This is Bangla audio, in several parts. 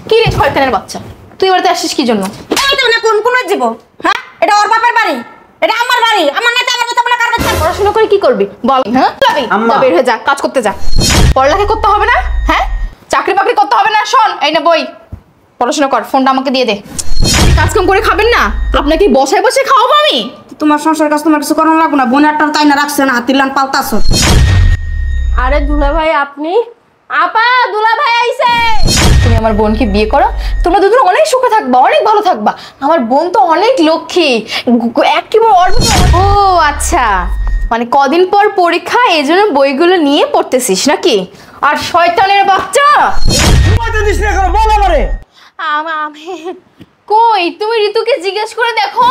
কি রে শয়তানের বাচ্চা, তুই বাড়িতে আসছিস কি জন্য? এইটা না কোন কোন জীব, হ্যাঁ? এটা ওর বাপের বাড়ি, এটা আমার বাড়ি। আমার না আমার কথা বলে কার বাচ্চা? পড়াশোনা করে কি করবি বল? হ্যাঁ যাবি, যা বের হয়ে যা, কাজ করতে যা। পড়ালেখা করতে হবে না? হ্যাঁ চাকরি বাকরি করতে হবে না? শোন, এই না বই, পড়াশোনা কর। ফোনটা আমাকে দিয়ে দে। কাজ কাম করে খাবেন না? আপনাকে বসায় বসে খাওয়াবো আমি? তোমার সংসার কাজ তোমার কিছু করানো লাগবে না। বোনারটা তাই না রাখছে না, হাতির লান পাল্টাছো। আরে দুলা ভাই আপনি? আপা দুলা ভাই আইছে। তুমি আমার বোনকে বিয়ে করো, তোমরা দুজন অনেক সুখে থাকবা, অনেক ভালো থাকবা। আমার বোন তো অনেক লক্ষ্মী, একেবারে অর্ধ। ও আচ্ছা, মানে কদিন পর পরীক্ষা, এই জন্য বইগুলো নিয়ে পড়তেছিস নাকি? আর শয়তানের বাচ্চা, আমি কই? তুমি ঋতুকে জিজ্ঞেস করে দেখো।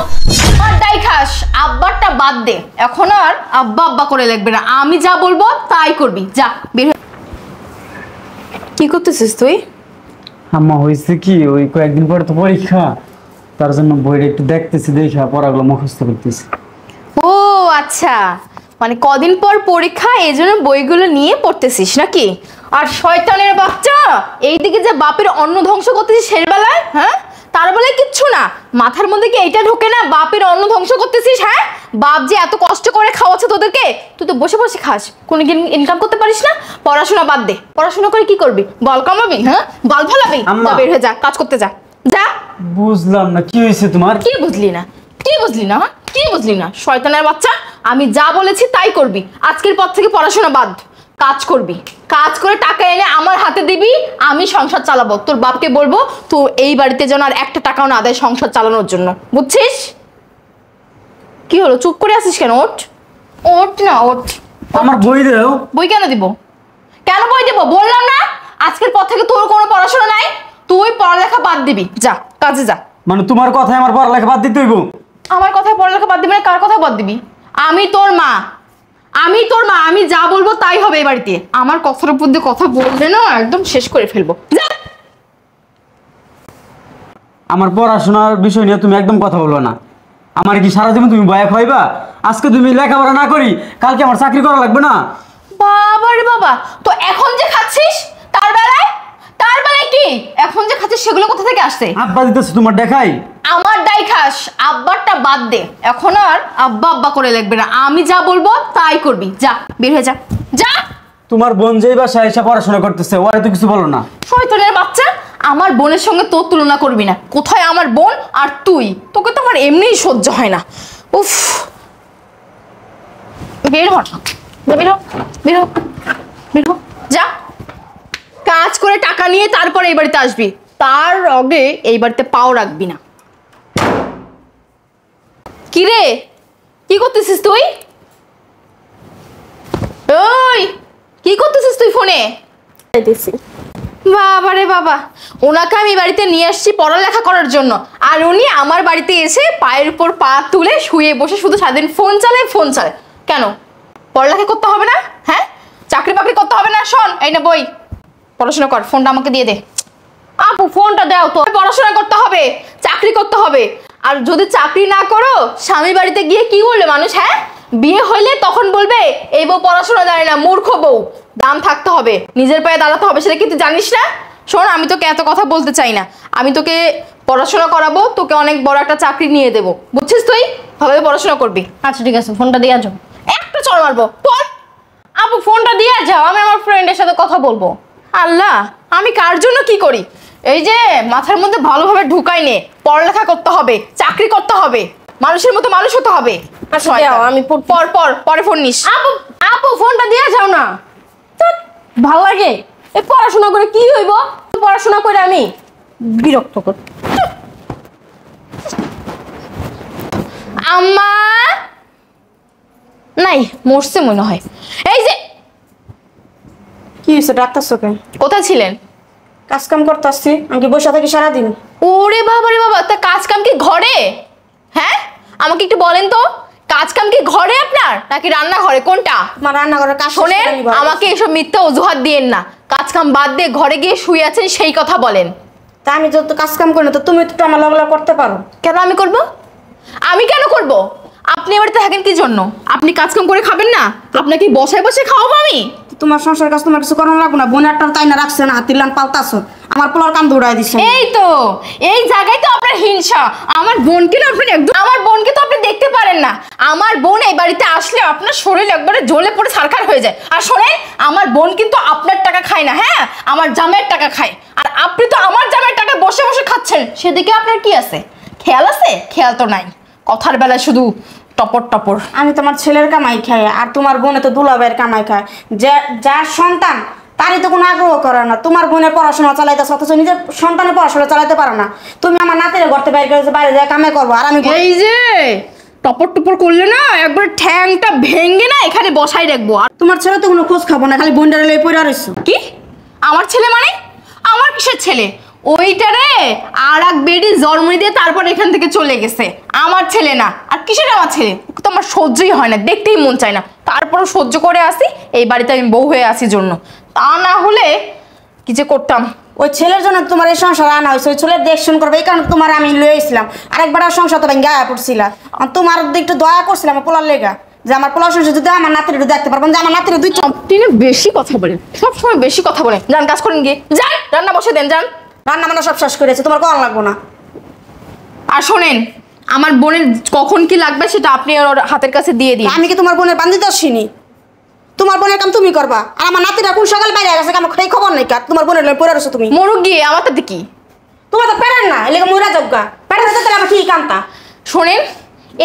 আমারটাই খাস, আব্বারটা বাদ দে। এখন আর আব্বা আব্বা করে লাগবে না, আমি যা বলবো তাই করবি। যা বের হ। কি করতেছিস তুই? আম্মা হয়েছে কি, ওই কয়েকদিন পরে তো পরীক্ষা, তার জন্য বইটা একটু দেখতেছি, দেখা পড়াগুলো মুখস্থ করতেছি। ও আচ্ছা, মানে কদিন পর পরীক্ষা, এই জন্য বইগুলো নিয়ে পড়তেছিস নাকি? আর শয়তানের বাচ্চা, এইদিকে যে বাপের অন্ন ধ্বংস করতেছিস সেরবেলায়, হ্যাঁ তার বেলায় কিচ্ছু না, মাথার মধ্যে কি এইটা ঢোকে না বাপের অন্ন ধ্বংস করতেছিস? হ্যাঁ বাপ যে এত কষ্ট করে খাওয়াচ্ছে তোদেরকে, তুই তো বসে বসে খাস, কোনো ইনকাম করতে পারিস না। পড়াশোনা বাদ দে, পড়াশোনা করে কি করবি? বল কামাবি? হ্যাঁ বল ফলাবি? যা বের হয়ে যা, কাজ করতে যা। যা। বুঝলাম না কি হয়েছে তোমার? কি বুঝলি না? কি বুঝলি না? হ্যাঁ কি বুঝলি না? শয়তানের বাচ্চা, আমি যা বলেছি তাই করবি। আজকের পর থেকে পড়াশোনা বাদ, কাজ করবি। কাজ করে টাকা এনে আমার হাতে দিবি, আমি সংসার চালাবো। তোর বাপকে বলবো তো এই বাড়িতে যেন আর একটা টাকাও না দেয় সংসার চালানোর জন্য, বুঝছিস? কি হলো, চুপ করে আসিস কেন? ওঠ, ওঠ না, ওঠ। আমার বই দাও। বই কেন দিব? কেন বই দেবো? বললাম না আজকের পর থেকে তোর কোনো পড়াশোনা নাই, তুই পড়ালেখা বাদ দিবি। যা কাজে যা। মানে তোমার কথায় আমার পড়ালেখা বাদ দিতে হইব? আমার কথায় পড়ালেখা বাদ দিবি না? কার কথা বাদ দিবি? আমি তোর মা, আমি তোর মা, আমি যা বলবো তাই হবে এই বাড়িতে। আমার কথার উপর দিয়ে কথা বললে না একদম শেষ করে ফেলবো। যা। আমার পড়াশোনার বিষয় নিয়ে তুমি একদম কথা বলবো না। আমার কি সারা জীবন তুমি ভয় খাইবা? আজকে তুমি লেখাপড়া না করি কালকে আমার চাকরি করা লাগবে না? বাবা রে বাবা, তো এখন যে খাচ্ছিস তার বেলায় কি? এখন যে খাচ্ছিস সেগুলো কোথা থেকে আসছে? আব্বা দিতেছে তোমার দেখাই। আমার ডাই খাস, আব্বারটা বাদ দে। এখন আর আব্বা আব্বা করে লাগবে না, আমি যা বলবো তাই করবি। যা বের হয়ে যা। যা। তোমার বোন যেই বাসায় এসে পড়াশোনা করতেছে, ওরা তো কিছু বলো না? শয়তানের বাচ্চা, আমার বোনের সঙ্গে তোর তুলনা করবি না। কোথায় আমার বোন আর তুই? তোকে তো আমার এমনিই সহ্য হয় না। উফ, বের হ, বের হ, বের হ, বের হ। যা, কাজ করে টাকা নিয়ে তারপর এই বাড়িতে আসবি, তার আগে এই বাড়িতে পাও রাখবি না। কি রে, কি করতেছিস তুই? ওই কি করতেছিস তুই ফোনে? বাবা রে বাবা, ওনাকে আমি বাড়িতে নিয়ে আসছি পড়ালেখা করার জন্য, আর উনি আমার বাড়িতে এসে পায়ের উপর পা তুলে শুয়ে বসে শুধু সারাদিন ফোন চালায়, ফোন চালায়। কেন পড়ালেখা করতে হবে না? হ্যাঁ চাকরি বাকরি করতে হবে না? শোন, এই না বই, পড়াশোনা কর। ফোনটা আমাকে দিয়ে দে। আপু ফোনটা দাও তো। পড়াশোনা করতে হবে, চাকরি করতে হবে। আর যদি চাকরি না করো, স্বামী বাড়িতে গিয়ে কি বলবে মানুষ? হ্যাঁ বিয়ে হইলে তখন বলবে এই বউ পড়াশোনা জানে না, মূর্খ বউ। দাম থাকতে হবে, নিজের পায়ে দাঁড়াতে হবে, সেটা কি তুই জানিস না? শোন, আমি তোকে এত কথা বলতে চাই না, আমি তোকে পড়াশোনা করাবো, তোকে অনেক বড় একটা চাকরি নিয়ে দেবো, বুঝছিস? তুই ভালোভাবে পড়াশোনা করবি। আচ্ছা ঠিক আছে, ফোনটা দিয়ে যাও। একটা চড় মারবো। পড়। আপু ফোনটা দিয়ে যাও, আমি আমার ফ্রেন্ডের সাথে কথা বলবো। আল্লাহ, আমি কার জন্য কি করি? এই যে মাথার মধ্যে ভালোভাবে ঢুকাই নে, পড়ালেখা করতে হবে, চাকরি করতে হবে, মানুষের মতো মানুষ হতে হবে। আচ্ছা দাও, আমি পরে ফোন নিস। আপু আপু ফোনটা দিয়ে যাও না। ভাল লাগে এই পড়াশোনা করে কি হইব? পড়াশোনা করে আমি বিরক্ত কর। আম্মা নাই, মরছে মনে হয়। এই যে কি হয়েছে, ডাক্তারছো কেন? কোথায় ছিলেন? কাজ কাম করতে আসছি। আমি কি বসে থাকি সারাদিন? ওরে বাবা রে বাবা, তা কাজ কাম কি ঘরে? হ্যাঁ আমাকে একটু বলেন তো, কাজ কাম কি ঘরে আপনার নাকি রান্না ঘরে, কোনটা? আমার রান্নাঘরের কাজ শোনেন, আমাকে এসব মিথ্যা অজুহাত দিয়েন না। কাজ কাম বাদ দিয়ে ঘরে গিয়ে শুয়ে আছেন সেই কথা বলেন। তা আমি যত কাজ কাম করি না, তো তুমি তো আমার লগলা করতে পারো। কেন আমি করব? আমি কেন করব? আপনি বাড়িতে থাকেন কি জন্য? আপনি কাজ কাম করে খাবেন না? আপনাকে বসায় বসে খাওয়াবো আমি? তোমার সংসার কাজ তোমার কিছু করানো লাগবে না। বোনারটা তাই না রাখছে না, হাতির লান পাল্টাছো। আমার পোলার কাম দৌড়াই দিছে। এই তো এই জায়গায় তো আপনার হিংসা। আমার বোনকে না আপনি একদম, আমার বোনকে তো আপনি দেখতে পারেন না। আমার বোন এই বাড়িতে আসলে আপনার শরীর একবারে জ্বলে পড়ে ছারখার হয়ে যায়। আর শোনেন, আমার বোন কিন্তু আপনার টাকা খায় না, হ্যাঁ, আমার জামাইয়ের টাকা খায়। আর আপনি তো আমার জামাইয়ের টাকা বসে বসে খাচ্ছেন, সেদিকে আপনার কি আছে? খেয়াল আছে? খেয়াল তো নাই, কথার বেলায় শুধু টপর টপর। আমি তোমার ছেলের কামাই খাই, আর তোমার বোনে তো দুলাভাইয়ের কামাই খায়। যে যার সন্তান তারই তো কোনো আগ্রহ করে না। তোমার বোনের পড়াশোনা চালাইতেছে, অথচ নিজের সন্তানের পড়াশোনা চালাতে পারো না। তুমি আমার নাতিরে ঘরতে বাইরে করেছো, বাইরে যায় কামাই করবো, আর আমি এই যে টপর টপর করলে না একবার ঠ্যাংটা ভেঙে না এখানে বসাই রাখবো। আর তোমার ছেলে তো কোনো খোঁজ খাবো না, খালি বোনটারে লয়ে পড়ে রইছো। কি আমার ছেলে মানে? আমার কিসের ছেলে? ওইটারে আর এক বেডি জন্ম দিয়ে তারপর এখান থেকে চলে গেছে। আমার ছেলে না। আর কিসের আমার ছেলে? ওকে তো আমার সহ্যই হয় না, দেখতেই মন চায় না, তারপরও সহ্য করে আসি। এই বাড়িতে আমি বউ হয়ে আসি জন্য, তা না হলে কি যে করতাম। ওই ছেলের জন্য তোমার এই সংসার আনা হয়েছে, ওই ছেলের দেখশন করবে, এই কারণে তোমার আমি লয়ে এসেছিলাম। আরেকবার আর সংসার তো ভেঙে পড়ছিল, তোমার একটু দয়া করছিলাম পোলার লেগা, যে আমার পোলার সংসার যদি আমার নাতির একটু দেখতে পারবেন, যে আমার নাতির দুই আপনি না বেশি কথা বলেন, সবসময় বেশি কথা বলেন। যান কাজ করেন, গিয়ে যান রান্না বসে দেন, যান। রান্না বান্না সব শেষ করেছে, তোমার কম লাগবো না। আর শোনেন, আমার বোনের কখন কি লাগবে সেটা আপনি ওর হাতের কাছে দিয়ে দিন। আমি কি তোমার বোনের বান্ধিতে আসিনি? তোমার বোনের কাম তুমি করবা, আর আমার নাতিরা কোন সকাল বাইরে গেছে, আমার সেই খবর নেই। কার তোমার বোনের পড়ে রয়েছো তুমি? মরুক গিয়ে, আমার তাতে কি? তোমার তো পেরেন না, এলাকা ময়রা যোগ্যা পেরেন না, তাহলে আমার ঠিক কামতা। শোনেন,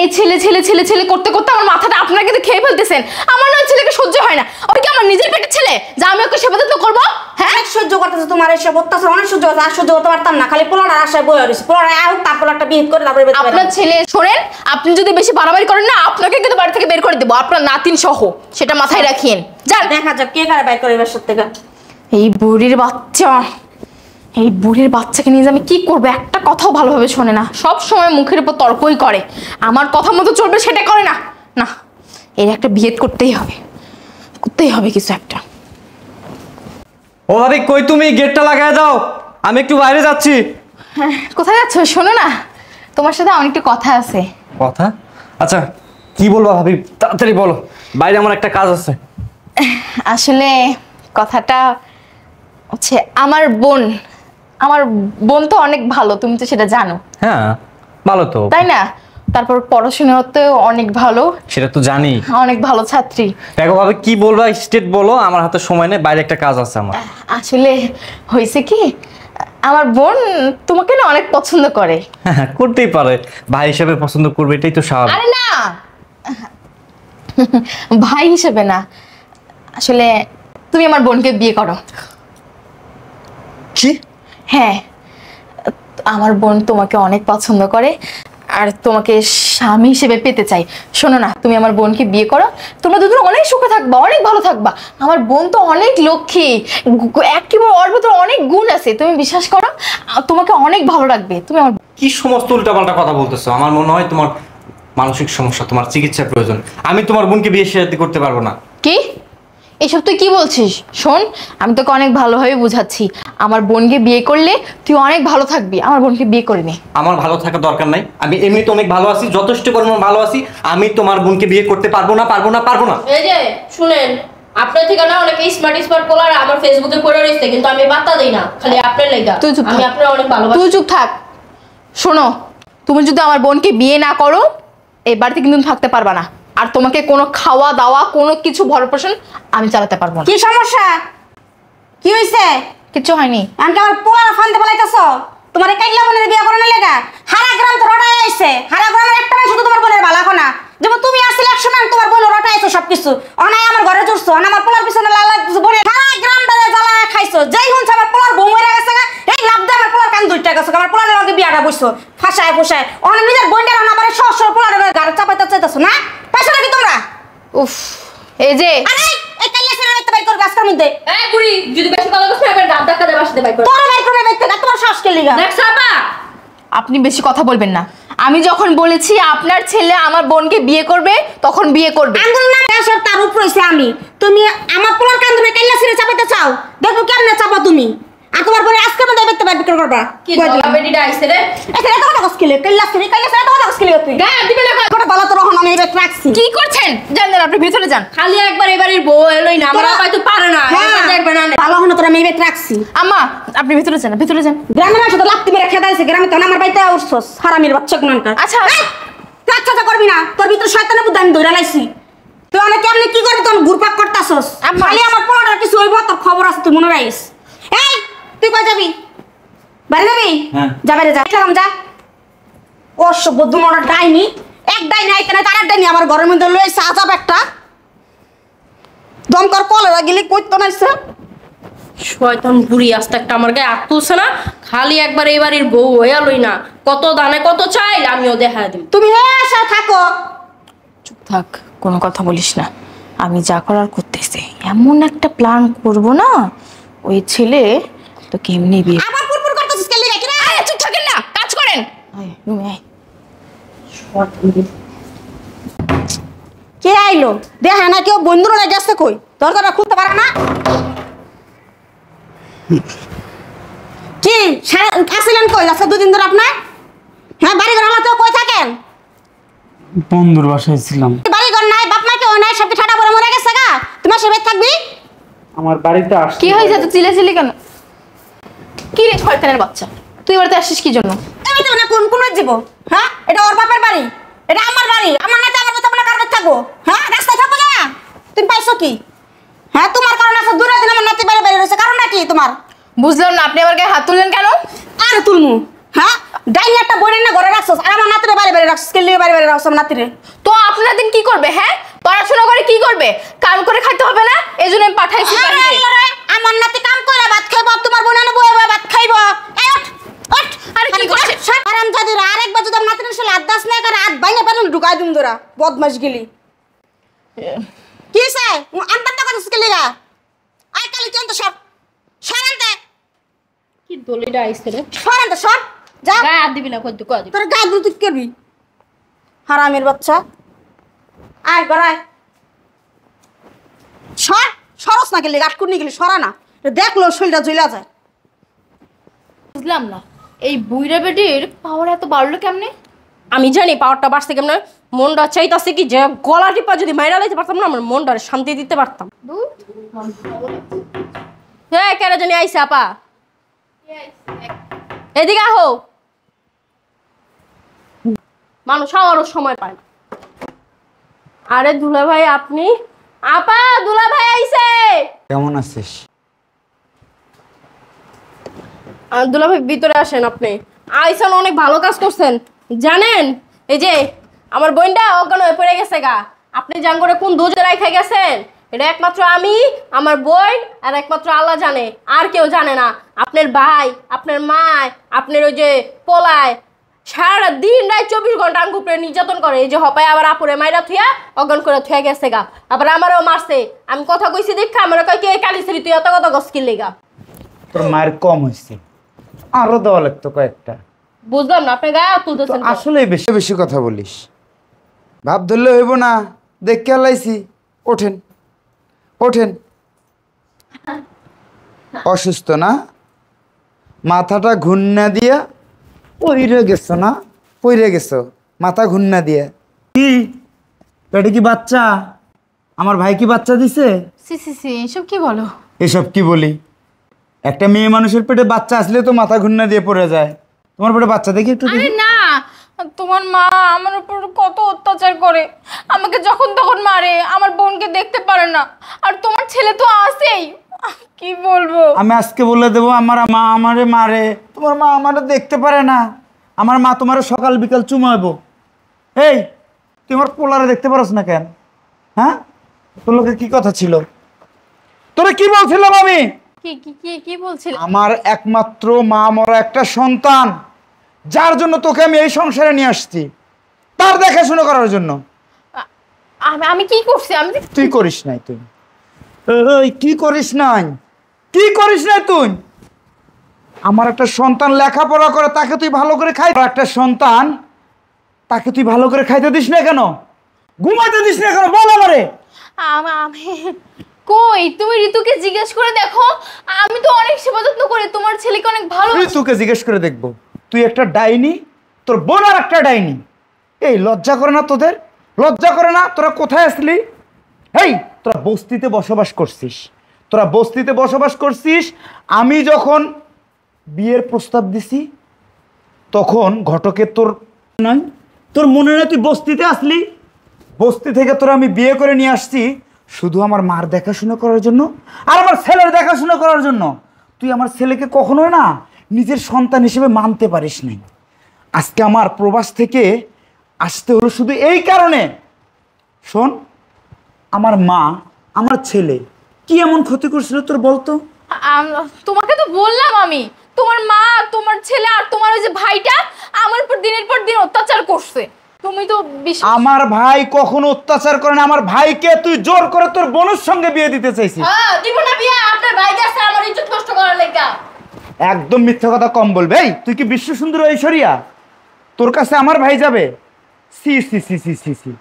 এই ছেলে ছেলে ছেলে ছেলে করতে করতে আমার মাথাটা আপনারা কিন্তু খেয়ে ফেলতেছেন। আমার না ওই ছেলেকে সহ্য হয় না। ওই কি আমার নিজের পেটের ছেলে যা আমি ওকে সেবা যত্ন করবো? হ্যাঁ, অনেক সহ্য করতেছে তোমার এসব অত্যাচার, অনেক সহ্য করতে, আর সহ্য করতে পারতাম না। খালি পোলার আশায় বয়ে রয়েছে, পোলার আউক তারপর একটা বিয়ে করে তারপরে বেঁচে আপনার ছেলে, শোনেন, আপনি যদি বেশি বাড়াবাড়ি করেন না, আপনাকে কিন্তু বাড়ি থেকে বের করে দেবো, আপনার নাতিন সহ, সেটা মাথায় রাখিয়েন। যান। দেখা যাক কে কারে বাইর করে এবার থেকে। এই বুড়ির বাচ্চা, এই বুড়ির বাচ্চাকে নিয়ে যে আমি কি করবো? একটা কথাও ভালোভাবে শোনে না, সব সময় মুখের উপর তর্কই করে। আমার কথা মতো চলবে সেটা করে না। না, এর একটা বিয়েদ করতেই হবে, করতেই হবে কিছু একটা। ও ভাবি, কই তুমি? গেটটা লাগাই দাও, আমি একটু বাইরে যাচ্ছি। হ্যাঁ, কোথায় যাচ্ছ? শোনো না, তোমার সাথে অনেকটা কথা আছে। কথা? আচ্ছা, কি বলবা ভাবি, তাড়াতাড়ি বলো, বাইরে আমার একটা কাজ আছে। আসলে কথাটা হচ্ছে, আমার বোন তো অনেক ভালো, তুমি তো সেটা জানো। হ্যাঁ, ভালো তো, তাই না? তারপর পড়াশোনাতেও অনেক ভালো, সেটা তো জানি। অনেক ভালো ছাত্রী। দেখো ভাবি, কি বলবা স্টেট বলো, আমার হাতে সময় নেই, বাইরে একটা কাজ আছে আমার। আসলে হয়েছে কি, আমার বোন তোমাকে না অনেক পছন্দ করে। হ্যাঁ, করতেই পারে, ভাই হিসেবে পছন্দ করবে, এটাই তো স্বাভাবিক। আরে না, ভাই হিসেবে না, আসলে তুমি আমার বোনকে বিয়ে করো। কি? হ্যাঁ, আমার বোন তোমাকে অনেক পছন্দ করে আর তোমাকে স্বামী হিসেবে পেতে চাই। শোনো না, তুমি আমার বোনকে বিয়ে করো, তোমরা দুজন অনেক সুখে থাকবা, অনেক ভালো থাকবা। আমার বোন তো অনেক লক্ষ্মী, একেবারে ওর ভিতরে অনেক গুণ আছে, তুমি বিশ্বাস করো, তোমাকে অনেক ভালো রাখবে। তুমি আমার কি সমস্ত উল্টাপাল্টা কথা বলতেছো? আমার মনে হয় তোমার মানসিক সমস্যা, তোমার চিকিৎসার প্রয়োজন। আমি তোমার বোনকে বিয়ে শাদী করতে পারবো না। কি এসব তুই কি বলছিস? শোন, আমি তোকে অনেক ভালোভাবে বুঝাচ্ছি, আমার বোনকে বিয়ে করলে তুই অনেক ভালো থাকবি। আমার বোনকে বিয়ে করে নে। আমার ভালো থাকার দরকার নাই, আমি এমনিতে অনেক ভালো আছি, যথেষ্ট পরিমাণ ভালো আছি। আমি তোমার বোনকে বিয়ে করতে পারবো না, পারবো না, পারবো না। এই যে শুনেন, আপনার থেকে না অনেক স্মার্ট পোলার আমার ফেসবুকে পড়ে রয়েছে, কিন্তু আমি বার্তা দেই না, খালি আপনার লাগা। তুই চুপ থাক। আমি আপনার অনেক ভালোবাসি। তুই চুপ থাক। শোনো, তুমি যদি আমার বোনকে বিয়ে না করো, এই বাড়িতে কিন্তু তুমি থাকতে পারবা না। আর তোমাকে কোনো খাওয়া দাওয়া কোনো কিছু ভরণ-পোষণ আমি চালাতে পারবো না। কি সমস্যা? কি হয়েছে? কিচ্ছু হয়নি। আমাকে আমার পোলার ফান্দে বলাইতেছ? তোমার এই কাইলা বোনের বিয়ে করে না লেগা হারা গ্রাম তো রটাই আইছে। হারা গ্রামের একটা মানুষ শুধু তোমার বোনের ভালো এখন না। যেমন তুমি আসলে 100 মান, তোমার বোন রটাই আইছো সবকিছু। অনাই আমার ঘরে জুড়ছো, আমার পোলার পিছনে লালা বোনের হারা গ্রাম দাদা জ্বালা খাইছো। যেই হুনছ আমার পোলার বউ মরে গেছে, এই লাভ দে আমার পোলার কান দুইটা গেছে, আমার পোলারের লগে বিয়াটা বসছো ফাঁসায় ফুসায়। অনেক নিজের বোনটার আমার সব পোলারের গাড়ি চাপাইতে চাইতেছো না? পাইছো নাকি তোমরা? উফ, এই যে আরে এই কাইলা ছেলে বাইতে বাইর করবে আজকের মধ্যে। এই বুড়ি, যদি বেশি কথা বলছ এবার দাঁত ধাক্কা দিয়ে বাসাতে বাইর কর। তোরা বাইর করবে বাইতে না, তোমার শ্বাস কে লিগা? দেখ সাপা, আপনি বেশি কথা বলবেন না। আমি যখন বলেছি আপনার ছেলে আমার বোনকে বিয়ে করবে, তখন বিয়ে করবে। আঙ্গুল না আসর তার উপর হইছে আমি। তুমি আমার পোলার কান ধরে কাইলা ছেড়ে চাপাইতে চাও, দেখো কেমনে চাপা তুমি। আর তোমার পরে আজকে মধ্যে বাইতে বাইর করবা কি বেডিটা আইছে রে? এটা কথা কসকিলে কাইলা ছেড়ে তুই গায়ে দিবে না। কথা বাপের বালা তো রহন আমি এবার রাখছি। কি করছেন? জানেন আপনি ভিতরে যান। খালি একবার এবারের বউ এলোই না, আমার আপাই তো পারে না, হ্যাঁ, এবার দেখবে না। ভালো হন তোর আমি এবার রাখছি। আম্মা আপনি ভিতরে যান, ভিতরে যান। গ্রামের মানুষ তো লাত্তি মেরে খেদাইছে, গ্রামে তো আমার বাড়িতে উঠছস হারামির বাচ্চা কোনকার। আচ্ছা আচ্ছা করবি না, তোর ভিতর শয়তানের বুদ্ধি আমি ধরে লাইছি। তুই অনেক কেমনে কি করবি, তুই ঘুরপাক করতাছস। আম্মা। খালি আমার পোলাটার কিছু হইব তোর খবর আছে, তুই মনে রাখিস। এই তুই কই যাবি? বাড়ি যাবি? হ্যাঁ। যা বাইরে যা, খেলাম যা। অসভ্য দুমড়া ডাইনি, এক ডাইনি আইতে না তার ডাইনি আমার ঘরের মধ্যে লইছে আজাব একটা। দমকর কলেরা গেলি কইতো নাইছে। শয়তান বুড়ি আস্তে একটা আমার গায়ে হাত তুলছে না, খালি একবার এবারের বউ হয়ে এলোই না। কত দানে কত চাইল আমিও দেখা দিই। তুমি হেসে থাকো। চুপ থাক, কোনো কথা বলিস না। আমি যা করার করতেছি, এমন একটা প্ল্যান করব না, ওই ছেলে তো কেমনি বিয়ে। আবার পুরপুর করতেছিস কেলি নাকি রে? আরে চুপ থাকেন না, কাজ করেন। আয় রুমে আয়। কে আইলো? দেখা না কেউ বন্ধুরা গেছে কই? দরজাটা খুলতে পারে না? কি আসলেন কই? আজকে দুদিন ধরে আপনার? হ্যাঁ, বাড়ি ঘর তো কই থাকেন? বন্ধুর বাসায় ছিলাম। বাড়ি ঘর নাই, বাপ মা কেউ নাই, সবকে ঠাটা পরে মরে গেছে গা। তোমার সে বেদ থাকবি? আমার বাড়িতে আসছি। কি হয়েছে তো চিল্লাচিল্লি কেন? কি রে শয়তানের বাচ্চা, তুই বাড়িতে আসছিস কি জন্য? আমি তো না কোন জীব। হ্যাঁ, এটা ওর বাপের বাড়ি, এটা আমার বাড়ি। আমার না আমার মতো আপনার কারণে থাকবো। হ্যাঁ, রাস্তায় থাকবো না। তুমি পাইছো কি? হ্যাঁ, তোমার কারণে আছে দূরে দিন আমার নাতি বাইরে বাইরে রয়েছে। কারণটা কি তোমার? বুঝলাম না, আপনি আমার গায়ে হাত তুললেন কেন? আরে তুলমু। হ্যাঁ, ডাইনি একটা বোনের না ঘরে রাখছস, আর আমার নাতিরে বাইরে বাইরে রাখছস। কেলিয়ে বাইরে বাইরে রাখছস আমার নাতিরে। তো আপনার দিন কি করবে? হ্যাঁ, পড়াশোনা করে কি করবে? কাম করে খাইতে হবে না, এই জন্য আমি পাঠাইছি আরে বাড়িতে। আরে, আমার নাতি কাম করে ভাত খাইবো, তোমার বোন এনে বয়ে বয়ে ভাত খাইবো। এই ওঠ, ওঠ। আরে কি করছে? হারামজাদিরা, আরেকবার যদি আমার নাতির সাথে হাত দাস না করে হাত ভাঙে পেলেন ঢুকাই দিম তোরা। বদমাশ গেলি। কি সে? আনপান্তা করছিস কে লিগা? আই কালি তুই তো সর। সরান্তে। কি দলিটা আইছে রে? সরান্তে সর। যা। গায়ে হাত দিবি না, কই তুই কই দিবি? তোর গায়ে তুই কি করবি? হারামের বাচ্চা। আয় গড়ায়। সর, সরস না গেলি, গাছ কুড়নি গেলি, সরা না। দেখলো শরীরটা জ্বলা যায়। বুঝলাম না, এই বুইরা বেটির পাওয়ার এত বাড়লো কেমনে? আমি জানি পাওয়ারটা বাড়ছে কেমন। মনটা চাইতাছে কি যে গলা টিপা যদি মাইরা লাইতে পারতাম না, আমার মনটা শান্তি দিতে পারতাম। হ্যাঁ, কেন জানি আইসে আপা, এদিকে আহো। মানুষ আমারও সময় পায় না। আরে দুলা ভাই আপনি? আপা, দুলা ভাই আইছে। কেমন আছিস? দুলা ভাই ভিতরে আসেন। আপনি আইসেন, অনেক ভালো কাজ করছেন জানেন। এই যে আমার বোনটা অজ্ঞান হয়ে পড়ে গেছে গা, আপনি জান করে কোন দুজে রাইখা গেছেন, এটা একমাত্র আমি, আমার বোন আর একমাত্র আল্লাহ জানে, আর কেউ জানে না। আপনার ভাই, আপনার মা, আপনার ওই যে পোলায় সারা দিন রাত 24 ঘন্টা আঙ্গুপরে নির্যাতন করে। এই যে হপায় আবার আপুরে মাইরা থুয়া অজ্ঞান করে থুয়া গেছে গা, আবার আমারও মারছে। আমি কথা কইছি দেখা আমার কয় কি কালিসরি তুই এত কথা গস্কিল লেগা। তোর মায়ের কম হয়েছে, আরো দেওয়া লাগতো কয়েকটা। বুঝলাম না, আপনি গায়ে তুলতেছেন। আসলে বেশি বেশি কথা বলিস, ভাব ধরলে হইব না। দেখে আলাইছি, ওঠেন ওঠেন। অসুস্থ না? মাথাটা ঘুন্না দিয়া পইরে গেছো না? পইরে গেছো মাথা ঘুন্না দিয়া। কি পেটে কি বাচ্চা? আমার ভাই কি বাচ্চা দিছে? সি সি সি, এসব কি বলো? এসব কি বলি? একটা মেয়ে মানুষের পেটে বাচ্চা আসলে তো মাথা ঘুন্না দিয়ে পড়ে যায়। তোমার পেটে বাচ্চা দেখি একটু আরে দেখি। না, তোমার মা আমার উপর কত অত্যাচার করে, আমাকে যখন তখন মারে, আমার বোনকে দেখতে পারে না, আর তোমার ছেলে তো আছেই। কি বলবো? আমি আজকে বলে দেবো আমার মা আমারে মারে, তোমার মা আমারে দেখতে পারে না। আমার মা তোমার সকাল বিকাল চুমাবো। এই তুই আমার পোলারে দেখতে পারস না কেন? হ্যাঁ, তোর লোকে কি কথা ছিল? তোরা কি বলছিলাম আমি? কি কি কি কি বলছিলে? আমার একমাত্র মা মরা একটা সন্তান, যার জন্য তোকে আমি এই সংসারে নিয়ে আসছি, তার দেখাশোনা করার জন্য। আমি আমি কি করছি? আমি তুই করিস নাই, তুই এই কি করিস নাই? কি করিস নাই তুই? আমার একটা সন্তান লেখাপড়া করে, তাকে তুই ভালো করে খাই। একটা সন্তান, তাকে তুই ভালো করে খাইতে দিস না কেন? ঘুমাইতে দিস না কেন? বল আমারে। আমি কই, তুমি ঋতুকে জিজ্ঞেস করে দেখো, আমি তো অনেক সেবা যত্ন করি, তোমার ছেলেকে অনেক ভালো। তুই তোকে জিজ্ঞেস করে দেখবো। তুই একটা ডাইনি, তোর বোন আর একটা ডাইনি। এই লজ্জা করে না তোদের? লজ্জা করে না? তোরা কোথায় আসলি? এই তোরা বস্তিতে বসবাস করছিস, তোরা বস্তিতে বসবাস করছিস। আমি যখন বিয়ের প্রস্তাব দিছি তখন ঘটকের তোর নয়, তোর মনে নয় তুই বস্তিতে আসলি? বস্তি থেকে তোরা আমি বিয়ে করে নিয়ে আসছি শুধু আমার মার দেখাশোনা করার জন্য আর আমার ছেলের দেখাশোনা করার জন্য। তুই আমার ছেলেকে কখনোই না নিজের সন্তান হিসেবে মানতে পারিস নাই। আজকে আমার প্রবাস থেকে আসতে হলো শুধু এই কারণে। শোন, আমার মা আমার ছেলে কি এমন ক্ষতি করছিল তোর বলতো? তোমাকে তো বললাম আমি, তোমার মা, তোমার ছেলে আর তোমার ওই যে ভাইটা আমার উপর দিনের পর দিন অত্যাচার করছে। তুমি তো আমার ভাই কখনো অত্যাচার করে না। আমার ভাইকে তুই জোর করে তোর বোনের সঙ্গে বিয়ে দিতে চাইছিস। দিব না বিয়ে, আপনার ভাই গেছে আমার ইজ্জত নষ্ট করার লেগা। একদম মিথ্যা কথা কম বলবে। এই তুই কি বিশ্ব সুন্দর ঐশ্বরিয়া? তোর কাছে আমার ভাই যাবে? সি সি সি সি সি সি,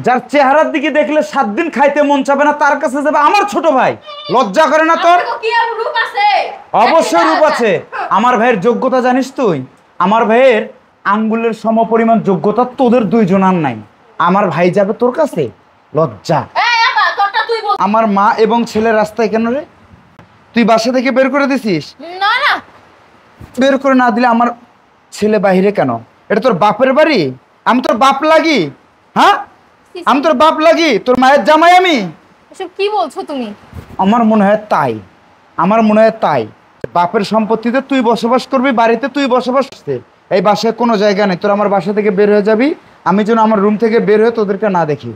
যার চেহারার দিকে দেখলে 7 দিন খাইতে মন চাবে না তার কাছে যাবে আমার ছোট ভাই। লজ্জা করে না তোর? কি আর রূপ আছে? অবশ্যই রূপ আছে। আমার ভাইয়ের যোগ্যতা জানিস তুই? আমার ভাইয়ের আঙ্গুলের সমপরিমাণ যোগ্যতা তোদের দুইজনার নাই। আমার ভাই যাবে তোর কাছে? লজ্জা। এই আপা, তোরটা তুই বল। আমার মা এবং ছেলের রাস্তায় কেন রে? তুই বাসা থেকে বের করে দিছিস? না না, বের করে না দিলে আমার ছেলে বাইরে কেন? এটা তোর বাপের বাড়ি? আমি তোর বাপ লাগি? হ্যাঁ, আমি তোর বাপ লাগি? তোর মায়ের জামাই আমি? এসব কি বলছো তুমি? আমার মনে হয় তাই, আমার মনে হয় তাই। বাপের সম্পত্তিতে তুই বসবাস করবি, বাড়িতে তুই বসবাস করছিস। এই বাসায় কোনো জায়গা নেই। তোর আমার বাসা থেকে বের হয়ে যাবি, আমি যেন আমার রুম থেকে বের হয়ে তোদেরকে না দেখি।